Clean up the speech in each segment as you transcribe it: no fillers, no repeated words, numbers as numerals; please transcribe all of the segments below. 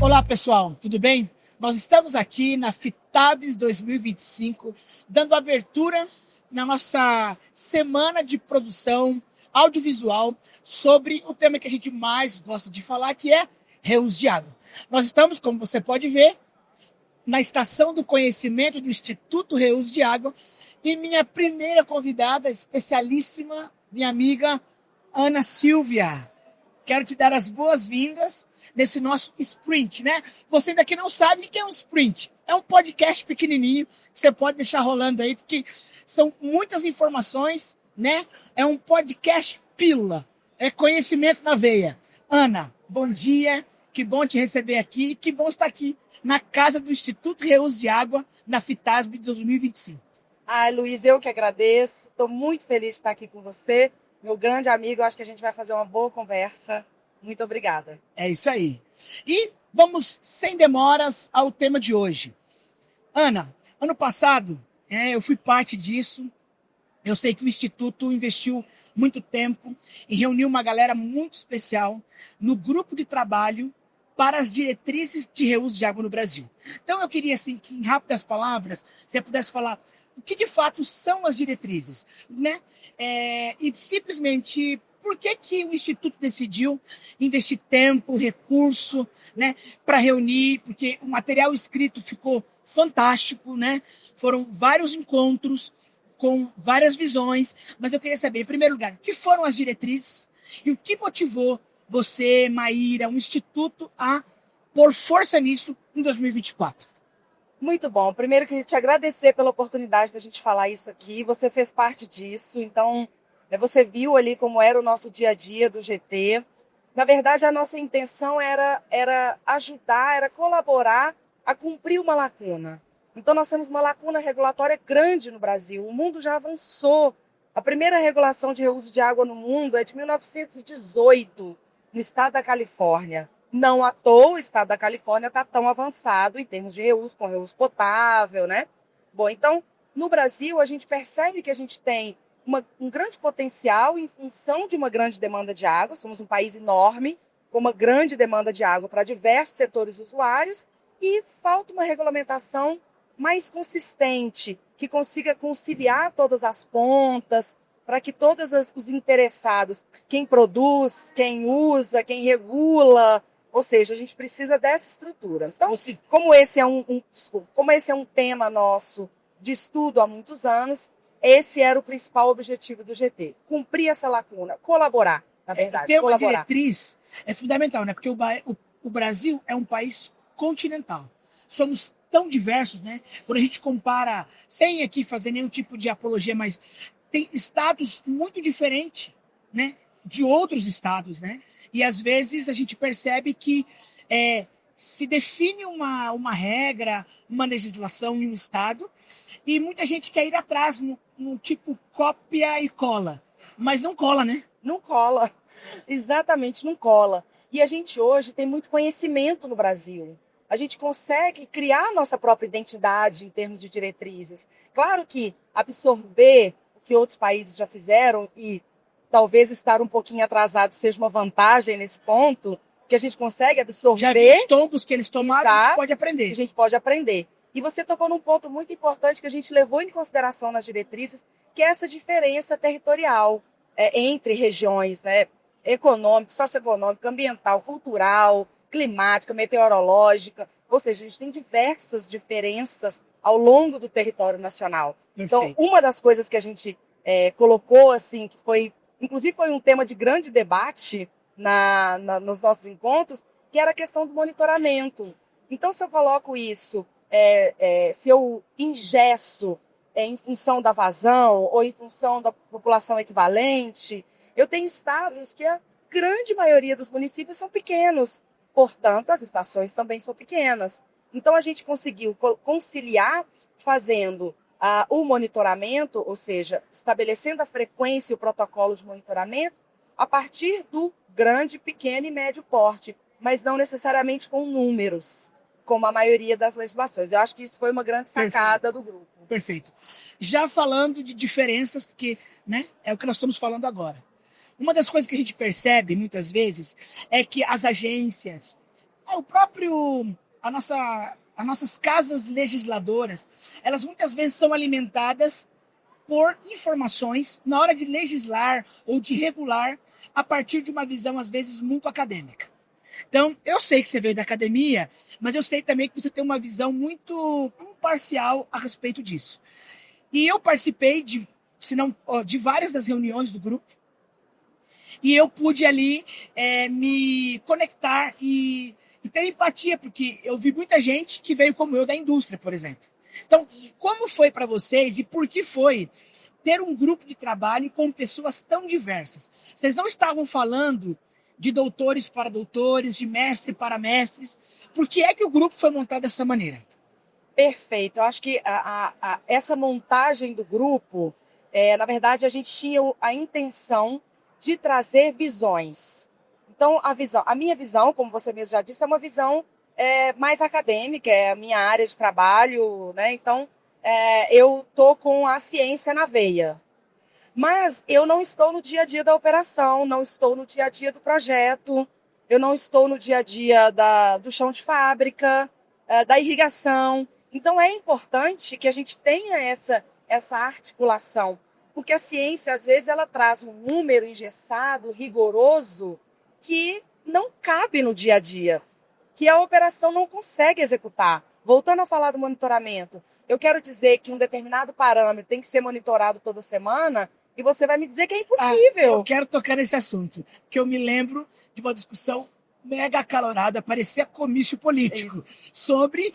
Olá, pessoal, tudo bem? Nós estamos aqui na FITABS 2025, dando abertura na nossa semana de produção audiovisual sobre o tema que a gente mais gosta de falar, que é Reus de Água. Nós estamos, como você pode ver, na Estação do Conhecimento do Instituto Reus de Água e minha primeira convidada, especialíssima, minha amiga Ana Silvia. Quero te dar as boas-vindas nesse nosso sprint, né? Você ainda que não sabe o que é um sprint. É um podcast pequenininho que você pode deixar rolando aí, porque são muitas informações, né? É um podcast pílula. É conhecimento na veia. Ana, bom dia. Que bom te receber aqui. Que bom estar aqui na casa do Instituto Reus de Água, na FITABS 2025. Ai, Luiz, eu que agradeço. Estou muito feliz de estar aqui com você. Meu grande amigo, acho que a gente vai fazer uma boa conversa. Muito obrigada. É isso aí. E vamos, sem demoras, ao tema de hoje. Ana, ano passado, eu fui parte disso. Eu sei que o Instituto investiu muito tempo e reuniu uma galera muito especial no grupo de trabalho para as diretrizes de reuso de água no Brasil. Então eu queria, assim, que em rápidas palavras, você pudesse falar o que de fato são as diretrizes, né? E simplesmente por que o Instituto decidiu investir tempo, recurso, né, para reunir, porque o material escrito ficou fantástico, né? Foram vários encontros com várias visões, mas eu queria saber, em primeiro lugar, o que foram as diretrizes e o que motivou você, Maíra, o Instituto a pôr força nisso em 2024. Muito bom. Primeiro, queria te agradecer pela oportunidade da gente falar isso aqui. Você fez parte disso, então você viu ali como era o nosso dia a dia do GT. Na verdade, a nossa intenção era ajudar, era colaborar a cumprir uma lacuna. Então, nós temos uma lacuna regulatória grande no Brasil. O mundo já avançou. A primeira regulação de reuso de água no mundo é de 1918, no estado da Califórnia. Não à toa, o estado da Califórnia está tão avançado em termos de reuso, com reuso potável, né? Bom, então, no Brasil, a gente percebe que a gente tem um grande potencial em função de uma grande demanda de água. Somos um país enorme, com uma grande demanda de água para diversos setores usuários, e falta uma regulamentação mais consistente, que consiga conciliar todas as pontas, para que todos os interessados, quem produz, quem usa, quem regula, ou seja, a gente precisa dessa estrutura. Então, como esse é um tema nosso de estudo há muitos anos, esse era o principal objetivo do GT. Cumprir essa lacuna, colaborar, na verdade. Ter uma diretriz é fundamental, né? Porque o Brasil é um país continental. Somos tão diversos, né? Quando a gente compara, sem aqui fazer nenhum tipo de apologia, mas tem estados muito diferentes, né, de outros estados, né? E às vezes a gente percebe que se define uma regra, uma legislação em um estado, e muita gente quer ir atrás no tipo cópia e cola. Mas não cola, né? Não cola. Exatamente, não cola. E a gente hoje tem muito conhecimento no Brasil. A gente consegue criar nossa própria identidade em termos de diretrizes. Claro que absorver o que outros países já fizeram e talvez estar um pouquinho atrasado seja uma vantagem nesse ponto, que a gente consegue absorver. Já vi os tombos que eles tomaram, a gente pode aprender. A gente pode aprender. E você tocou num ponto muito importante que a gente levou em consideração nas diretrizes, que é essa diferença territorial entre regiões, né, econômica, socioeconômica, ambiental, cultural, climática, meteorológica. Ou seja, a gente tem diversas diferenças ao longo do território nacional. Perfeito. Então, uma das coisas que a gente colocou, assim, que foi, inclusive foi um tema de grande debate nos nossos encontros, que era a questão do monitoramento. Então, se eu coloco isso, se eu ingesso em função da vazão ou em função da população equivalente, eu tenho estados que a grande maioria dos municípios são pequenos, portanto, as estações também são pequenas. Então, a gente conseguiu conciliar fazendo o monitoramento, ou seja, estabelecendo a frequência e o protocolo de monitoramento a partir do grande, pequeno e médio porte, mas não necessariamente com números, como a maioria das legislações. Eu acho que isso foi uma grande sacada do grupo. Perfeito. Já falando de diferenças, porque, né, é o que nós estamos falando agora. uma das coisas que a gente percebe muitas vezes é que as agências, o próprio, as nossas casas legisladoras, elas muitas vezes são alimentadas por informações na hora de legislar ou de regular a partir de uma visão, às vezes, muito acadêmica. Então, eu sei que você veio da academia, mas eu sei também que você tem uma visão muito imparcial a respeito disso. E eu participei de várias das reuniões do grupo, e eu pude ali me conectar e ter empatia, porque eu vi muita gente que veio como eu da indústria, por exemplo. Então, como foi para vocês e por que foi ter um grupo de trabalho com pessoas tão diversas? Vocês não estavam falando de doutores para doutores, de mestre para mestres. Por que é que o grupo foi montado dessa maneira? Perfeito. Eu acho que essa montagem do grupo, na verdade, a gente tinha a intenção de trazer visões. Então, a minha visão, como você mesmo já disse, é uma visão mais acadêmica, é a minha área de trabalho, né? Então, eu estou com a ciência na veia. Mas eu não estou no dia a dia da operação, não estou no dia a dia do projeto, eu não estou no dia a dia do chão de fábrica, da irrigação. Então, é importante que a gente tenha essa articulação, porque a ciência, às vezes, ela traz um número engessado, rigoroso, que não cabe no dia a dia, que a operação não consegue executar. Voltando a falar do monitoramento, eu quero dizer que um determinado parâmetro tem que ser monitorado toda semana e você vai me dizer que é impossível. Eu quero tocar nesse assunto, porque eu me lembro de uma discussão mega acalorada, parecia comício político, sobre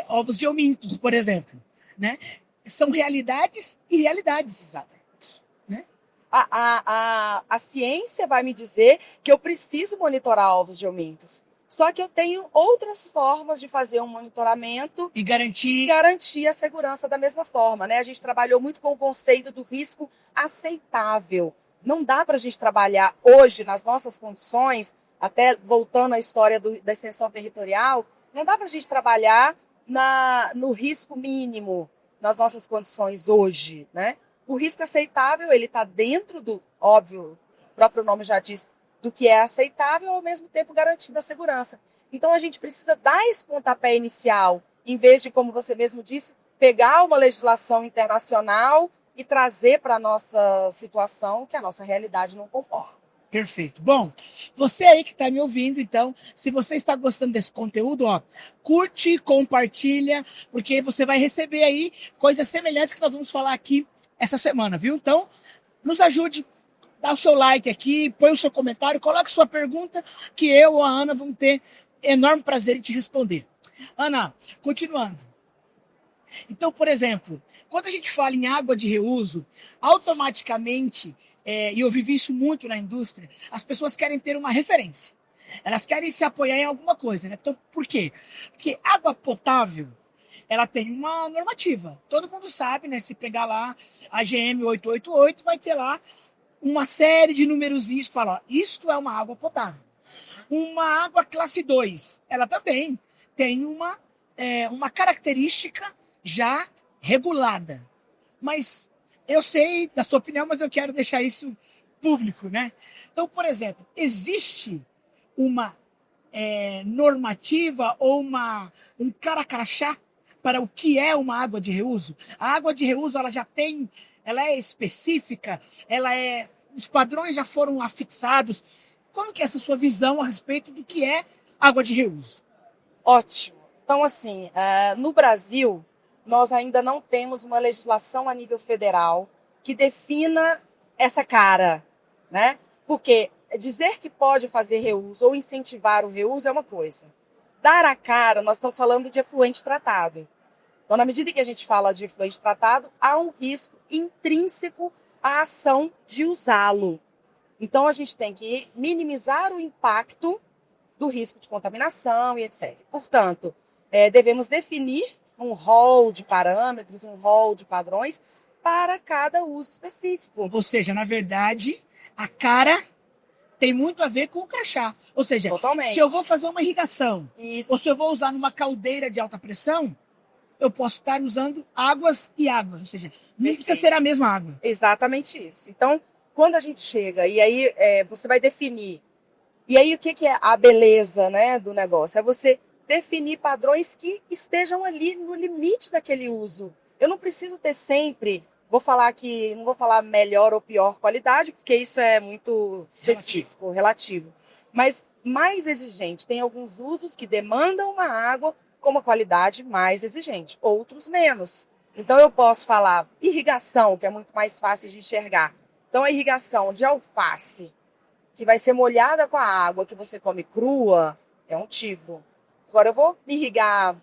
ovos de omintos, por exemplo. Né? São realidades e realidades. Exatamente. Né? A ciência vai me dizer que eu preciso monitorar ovos de omintos. Só que eu tenho outras formas de fazer um monitoramento e garantir a segurança da mesma forma. Né? A gente trabalhou muito com o conceito do risco aceitável. Não dá para a gente trabalhar hoje, nas nossas condições, até voltando à história da extensão territorial, não dá para a gente trabalhar no risco mínimo nas nossas condições hoje. Né? O risco aceitável ele está dentro do, óbvio, o próprio nome já diz, do que é aceitável, ao mesmo tempo garantindo a segurança. Então, a gente precisa dar esse pontapé inicial, em vez de, como você mesmo disse, pegar uma legislação internacional e trazer para a nossa situação que a nossa realidade não comporta. Perfeito. Bom, você aí que está me ouvindo, então, se você está gostando desse conteúdo, curte, compartilha, porque você vai receber aí coisas semelhantes que nós vamos falar aqui essa semana, viu? Então, nos ajude. Dá o seu like aqui, põe o seu comentário, coloque sua pergunta, que eu ou a Ana vamos ter enorme prazer em te responder. Ana, continuando. Então, por exemplo, quando a gente fala em água de reuso, automaticamente, e eu vivi isso muito na indústria, as pessoas querem ter uma referência. Elas querem se apoiar em alguma coisa, né? Então, por quê? Porque água potável, ela tem uma normativa. Todo mundo sabe, né? Se pegar lá a GM 888, vai ter lá uma série de numerozinhos que falam, isto é uma água potável. Uma água classe 2, ela também tem uma característica já regulada. Mas eu sei da sua opinião, mas eu quero deixar isso público, né? Então, por exemplo, existe uma normativa ou um cara-crachá para o que é uma água de reuso? A água de reuso, ela é específica, os padrões já foram afixados. Como que é essa sua visão a respeito do que é água de reuso? Ótimo. Então, assim, no Brasil, nós ainda não temos uma legislação a nível federal que defina essa cara, né? Porque dizer que pode fazer reuso ou incentivar o reuso é uma coisa. Dar a cara, nós estamos falando de efluente tratado. Então, na medida que a gente fala de efluente tratado, há um risco intrínseco à ação de usá-lo. Então, a gente tem que minimizar o impacto do risco de contaminação e etc. Portanto, devemos definir um rol de parâmetros, um rol de padrões para cada uso específico. Ou seja, na verdade, a cara tem muito a ver com o crachá. Ou seja, totalmente. Se eu vou fazer uma irrigação, Isso. ou se eu vou usar numa caldeira de alta pressão, eu posso estar usando águas e águas. Ou seja, não precisa ser a mesma água. Exatamente isso. Então, quando a gente chega, e aí você vai definir, e aí o que é a beleza, né, do negócio? É você definir padrões que estejam ali no limite daquele uso. Eu não preciso ter sempre, não vou falar melhor ou pior qualidade, porque isso é muito específico, relativo. Mas mais exigente. Tem alguns usos que demandam uma água com uma qualidade mais exigente, outros menos. Então eu posso falar irrigação, que é muito mais fácil de enxergar. Então a irrigação de alface, que vai ser molhada com a água que você come crua, é um tipo. Agora eu vou irrigar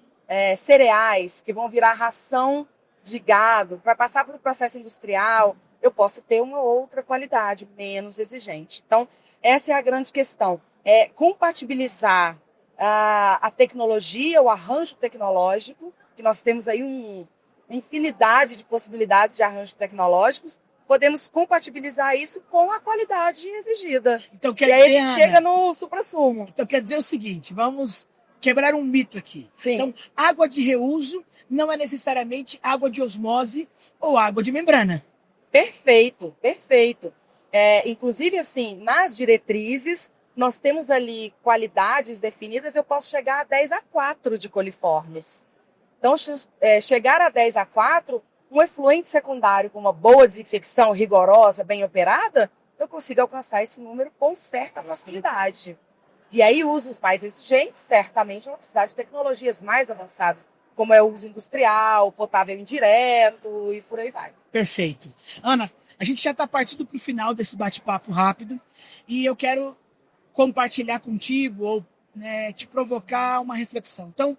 cereais, que vão virar ração de gado, vai passar por um processo industrial, eu posso ter uma outra qualidade, menos exigente. Então, essa é a grande questão. É compatibilizar a tecnologia, o arranjo tecnológico, que nós temos aí uma infinidade de possibilidades de arranjos tecnológicos, podemos compatibilizar isso com a qualidade exigida. Então, e aí a gente chega no suprassumo. Então quer dizer o seguinte, vamos quebrar um mito aqui. Sim. Então, água de reuso não é necessariamente água de osmose ou água de membrana. Perfeito, perfeito. Inclusive, assim, nas diretrizes, nós temos ali qualidades definidas, eu posso chegar a 10A4 de coliformes. Então, chegar a 10A4, um efluente secundário com uma boa desinfecção rigorosa, bem operada, eu consigo alcançar esse número com certa facilidade. E aí, usos mais exigentes, certamente, eu vou precisar de tecnologias mais avançadas, como é o uso industrial, potável indireto e por aí vai. Perfeito. Ana, a gente já está partindo para o final desse bate-papo rápido e eu quero compartilhar contigo ou te provocar uma reflexão. Então,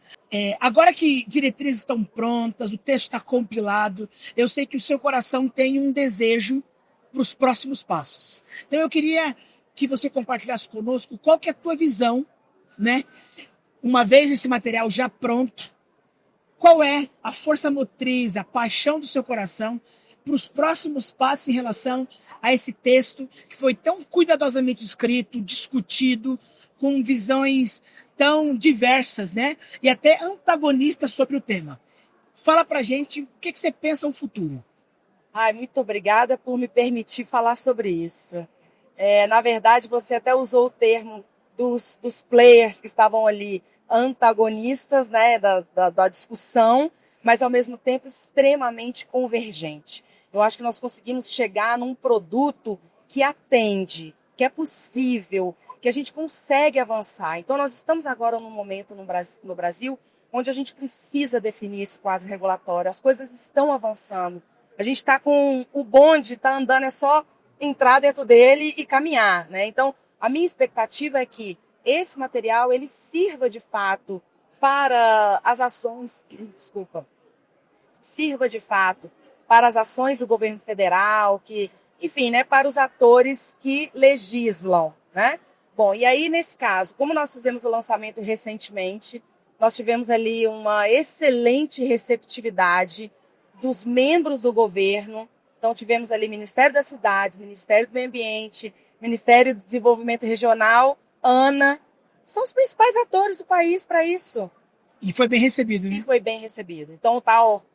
agora que diretrizes estão prontas, o texto está compilado, eu sei que o seu coração tem um desejo para os próximos passos. Então, eu queria que você compartilhasse conosco qual que é a tua visão, né? Uma vez esse material já pronto, qual é a força motriz, a paixão do seu coração para os próximos passos em relação a esse texto que foi tão cuidadosamente escrito, discutido, com visões tão diversas, né? E até antagonistas sobre o tema. Fala pra gente o que você pensa o futuro. Muito obrigada por me permitir falar sobre isso. Na verdade, você até usou o termo dos players que estavam ali, antagonistas, né, da discussão, mas ao mesmo tempo extremamente convergente. Eu acho que nós conseguimos chegar num produto que atende, que é possível, que a gente consegue avançar. Então, nós estamos agora num momento no Brasil onde a gente precisa definir esse quadro regulatório. As coisas estão avançando. A gente está com o bonde, está andando, é só entrar dentro dele e caminhar, né? Então, a minha expectativa é que esse material ele sirva de fato para as ações, sirva de fato para as ações do governo federal, enfim, né, para os atores que legislam, né? Bom, e aí nesse caso, como nós fizemos o lançamento recentemente, nós tivemos ali uma excelente receptividade dos membros do governo. Então tivemos ali Ministério das Cidades, Ministério do Meio Ambiente, Ministério do Desenvolvimento Regional, ANA, são os principais atores do país para isso. E foi bem recebido, né? E foi bem recebido. Então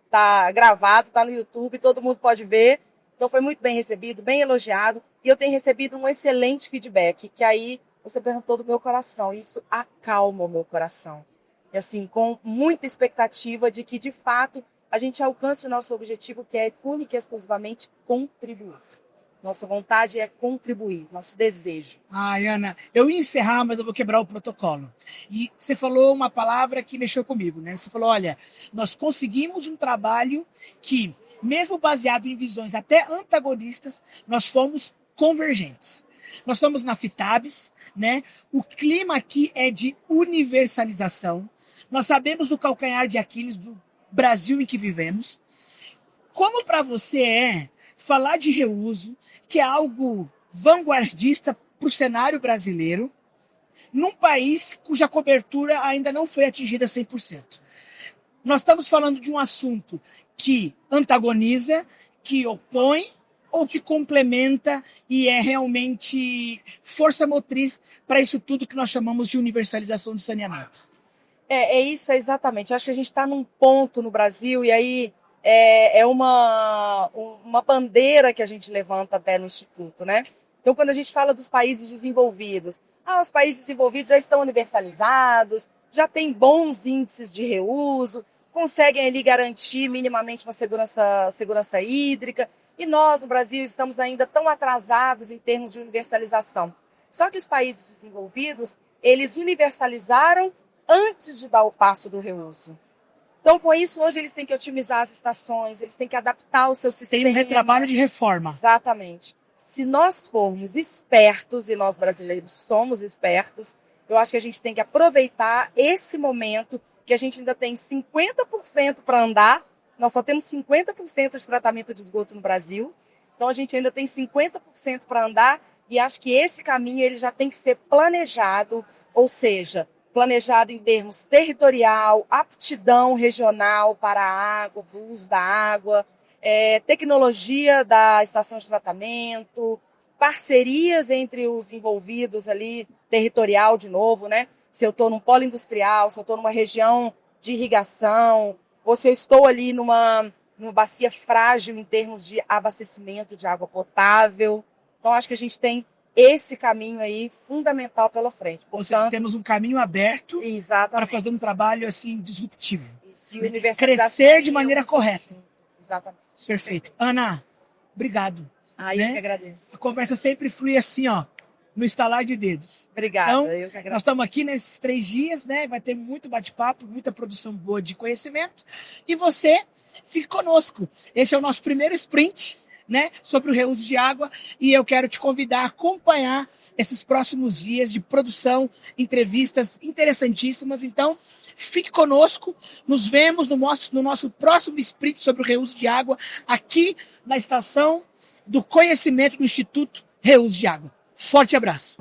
tá gravado, tá no YouTube, todo mundo pode ver. Então foi muito bem recebido, bem elogiado. E eu tenho recebido um excelente feedback, que aí você perguntou do meu coração. Isso acalma o meu coração. E assim, com muita expectativa de que, de fato, a gente alcance o nosso objetivo, que é única e exclusivamente contribuir. Nossa vontade é contribuir, nosso desejo. Ana, eu ia encerrar, mas eu vou quebrar o protocolo. E você falou uma palavra que mexeu comigo, né? Você falou, olha, nós conseguimos um trabalho que, mesmo baseado em visões até antagonistas, nós fomos convergentes. Nós estamos na FITABS, né? O clima aqui é de universalização. Nós sabemos do calcanhar de Aquiles do Brasil em que vivemos. Como para você falar de reuso, que é algo vanguardista para o cenário brasileiro, num país cuja cobertura ainda não foi atingida 100%. Nós estamos falando de um assunto que antagoniza, que opõe ou que complementa e é realmente força motriz para isso tudo que nós chamamos de universalização do saneamento. É isso, exatamente. Acho que a gente está num ponto no Brasil, e aí é uma bandeira que a gente levanta até no Instituto, né? Então, quando a gente fala dos países desenvolvidos, os países desenvolvidos já estão universalizados, já têm bons índices de reuso, conseguem ali garantir minimamente uma segurança hídrica, e nós, no Brasil, estamos ainda tão atrasados em termos de universalização. Só que os países desenvolvidos, eles universalizaram antes de dar o passo do reuso. Então, com isso, hoje eles têm que otimizar as estações, eles têm que adaptar o seu sistema. Tem um retrabalho de reforma. Exatamente. Se nós formos espertos, e nós brasileiros somos espertos, eu acho que a gente tem que aproveitar esse momento que a gente ainda tem 50% para andar. Nós só temos 50% de tratamento de esgoto no Brasil. Então, a gente ainda tem 50% para andar e acho que esse caminho ele já tem que ser planejado, ou seja, planejado em termos territorial, aptidão regional para a água, para o uso da água, tecnologia da estação de tratamento, parcerias entre os envolvidos ali, territorial de novo, né? Se eu estou num polo industrial, se eu estou numa região de irrigação, ou se eu estou ali numa bacia frágil em termos de abastecimento de água potável. Então, acho que a gente tem esse caminho aí fundamental pela frente. Portanto, ou seja, temos um caminho aberto para fazer um trabalho assim disruptivo. Isso, crescer de maneira correta. Exatamente. Perfeito. Ana, obrigado. Eu que agradeço. A conversa sempre flui assim, ó, no estalar de dedos. Obrigada, então, eu que agradeço. Nós estamos aqui nesses 3 dias, né? Vai ter muito bate-papo, muita produção boa de conhecimento. E você, fique conosco. Esse é o nosso primeiro sprint, né, sobre o reuso de água, e eu quero te convidar a acompanhar esses próximos dias de produção, entrevistas interessantíssimas. Então, fique conosco, nos vemos no nosso próximo sprint sobre o reuso de água, aqui na Estação do Conhecimento do Instituto Reuso de Água. Forte abraço!